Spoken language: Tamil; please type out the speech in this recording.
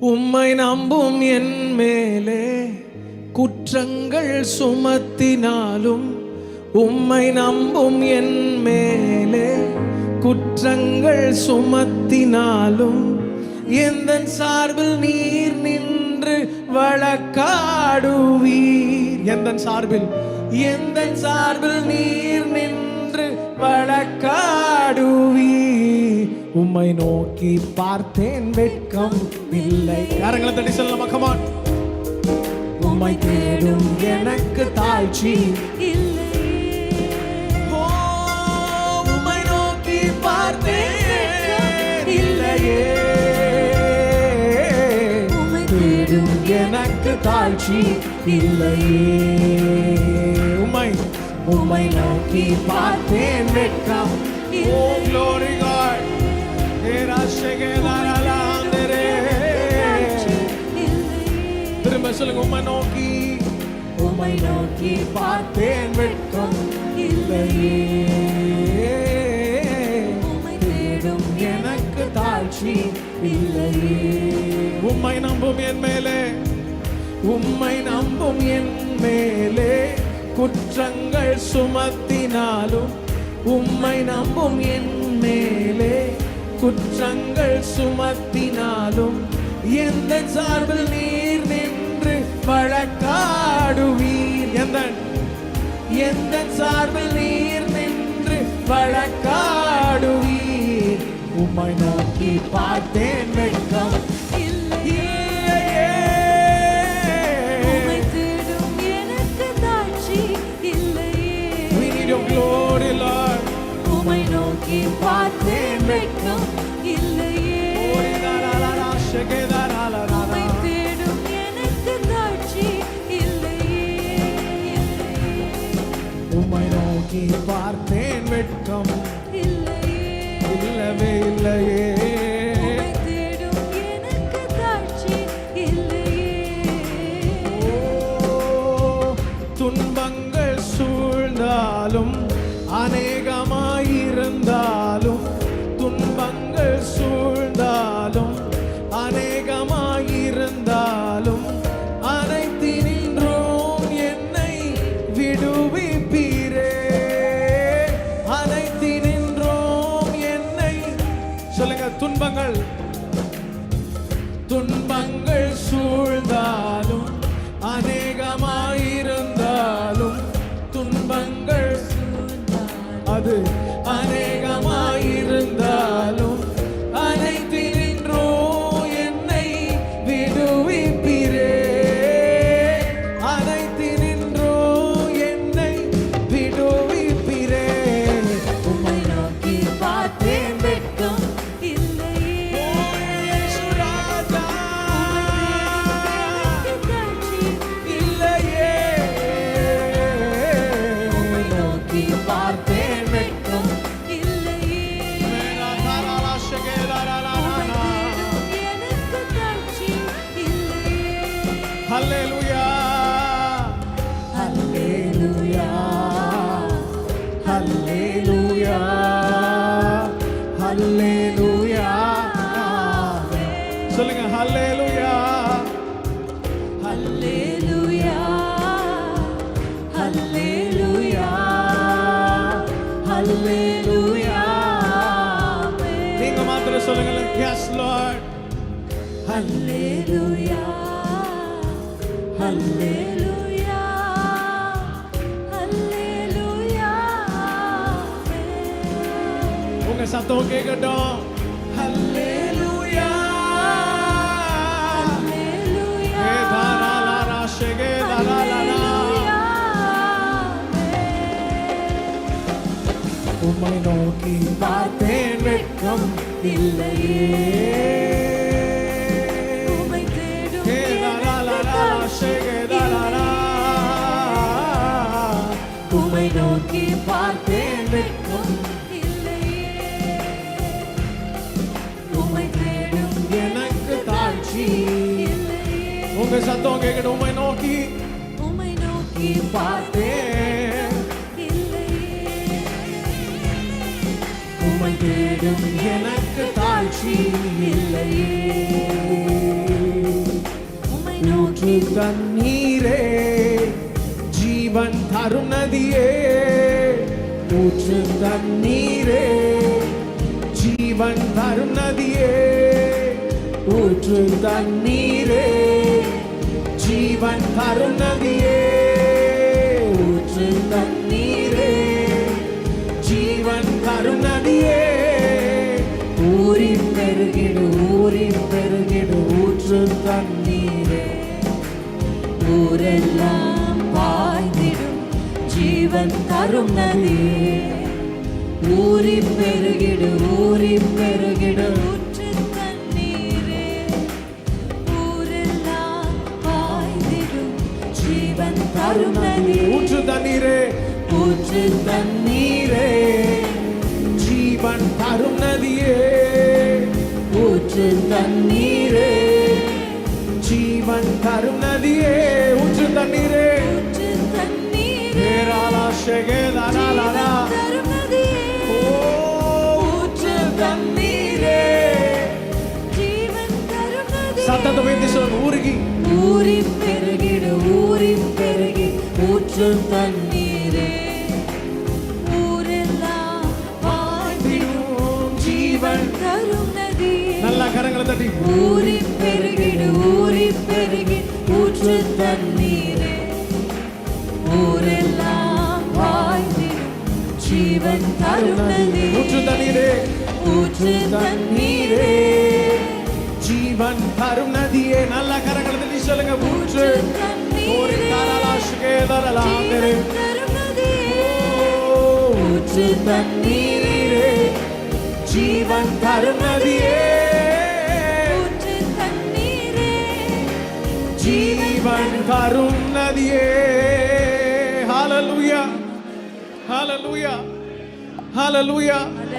உம்மை நம்பும் என் மேலே குற்றங்கள் சுமத்தினாலும், உம்மை நம்பும் என் மேலே குற்றங்கள் சுமத்தினாலும், எந்தன் சார்பில் நீர் நின்று வழக்காடுவீர். எந்தன் சார்பில் நீர் நின்று வழக்காடுவீர். உம்மை நோக்கி பார்த்தேன், வெட்கம் இல்லை. யாரங்களை தட்டி சொல்லலாம், கமான். உம்மை தேடும் எனக்கு தாழ்ச்சி இல்லை. உம்மை நோக்கி பார்த்தேன், இல்லையே. உம்மை தேடும் எனக்கு தாழ்ச்சி இல்லையே. உம்மை நோக்கி பார்த்தேன், வெட்கம். Oh glory God. திரும்ப சொல்லுங்க, உம்மை நோக்கி பார்த்தேன், வெட்கம் இல்லையே. தேடும் எனக்கு தாழ்ச்சி இல்லையே. உம்மை நம்பும் என் மேலே குற்றங்கள் சுமத்தினாலும், உம்மை நம்பும் என் மேலே குற்றங்கள் சுமத்தினாலும், எந்த சார்பில் நீர் நின்று வழக்காடுவீர். எந்த சார்பில் நீர் நின்று வழக்காடுவீர். உம்மை நோக்கி பார்த்தேன், வெட்கம் இல்லையே. உம்மை தேடும் எனக்கு தாழ்ச்சி இல்லையே. We need your glory, Lord. உம்மை நோக்கி பார்த்தேன், வெட்கம் இல்லையே. உம்மை தேடும் எனக்கு தாழ்ச்சி இல்லையே. உம்மை நோக்கி பார்த்தேன், வெட்கம் இல்லையே. இல்லவே இல்லையே. உம்மை தேடும் எனக்கு தாழ்ச்சி இல்லையே. துன்பங்கள் சூழ்ந்தாலும், அநேகமாயிருந்தாலும், துன்பங்கள் சூழ்ந்தாலும், அநேகமாயிருந்தாலும், அனைத்தினின்றும் என்னை விடுவிப்பீரே. அனைத்தினின்றும் என்னை சொல்லுங்க. துன்பங்கள் சூழ்ந்தாலும், அநேகமாயிருந்தாலும், துன்பங்கள் அது அநேகமாயிருந்தாலும், அனைத்தினின்றும் என்னை விடுவிப்பீரே. அனைத்தினின்றும் என்னை விடுவிப்பீரே. உம்மை நோக்கி பார்த்தேன், வெட்கம் இல்லையே. இல்லையே. உம்மை நோக்கி பார்த்தேன், வெட்கம் இல்லையே. எனக்கு தாழ்ச்சி இல்லையே. ஹல்லேலூயா, ஹல்லேலூயா, ஹல்லேலூயா, ஹல்லேலூயா. சொல்லுங்க, ஹல்லேலூயா, ஹல்லேலூயா, ஹல்லேலூயா, ஹல்லேலூயா. நீங்க மாத்திரம் சொல்லுங்க. Yes Lord. ஹல்லேலூயா, ஹல்லேலூயா, ஹல்லேலூயா. உங்க சத்தம் கேட்கட்டும். ஹல்லேலூயா, ஹல்லேலூயா, ஏதாலாலா ஷெகேதாலாலா. உம்மை நோக்கி பார்த்தேன், வெட்கம் இல்லையே. உம்மை தேடும் எனக்கு ஷெகேதாலாலா. உம்மை நோக்கி பார்த்தேன், வெட்கம் இல்லையே. உம்மை தேடும் எனக்கு தாழ்ச்சி இல்லையே. உங்க சத்தம் கேட்கட்டும். உம்மை நோக்கி பார்த்தேன், உம்மை தேடும் எனக்கு தாழ்ச்சி இல்லையே. தண்ணீரே ஜீவன் தரும் நதியே ஊற்று தண்ணீரே ஜீவன் தரும் நதியே ஊற்று தண்ணீரே ஜீவன் தரும் நதியே ஊற்று தண்ணீரே ஜீவன் தரும் நதியே ஊறி பெருகிடு ஊற்று தண்ணீரே ஊரெல்லாம் பாய்ந்திடும் ஜீவன் தரும் நதியே ஊறி பெருகிடு ஊற்று தண்ணீரே ஊரெல்லாம் பாய்ந்திடும் ஜீவன் தரும் நதியே ஊற்று தண்ணீரே ஊற்று தண்ணீரே ஜீவன் தரும் நதியே ஊற்று தண்ணீரே ஜீவன் தரும் நதியே ஊற்று தண்ணீரே ஊற்று தண்ணீரே ஏராளா ஷெகேதானாலா தரும் நதியே ஊற்று தண்ணீரே ஜீவன் தரும் நதியே சத்தத்தை வைத்து சொல்லுங்க ஊருகி ஊறி பெருகிடு ஊற்று தண்ணீரே ஊரெல்லாம் பாய்ந்திடும் ஜீவன் தரும் நதியே நல்ல கரங்களை தட்டி ஊறி பெருகிடு ஊற்று தண்ணீரே ஊரெல்லாம் பாய்ந்திடும் ஜீவன் தரும் நதியே ஊற்று தண்ணீரே ஊற்று தண்ணீரே ஜீவன் தரும் நதியே நல்ல கரங்களை தட்டி சொல்லுங்க ஊற்று ஓரி தாராளா ஷெகேதானாலா தரும் நதியே ஊற்று தண்ணீரே ஜீவன் தரும் நதியே ஊற்று தண்ணீரே ஜீவன் தரும் நதியே ஹalleluya ஹalleluya ஹalleluya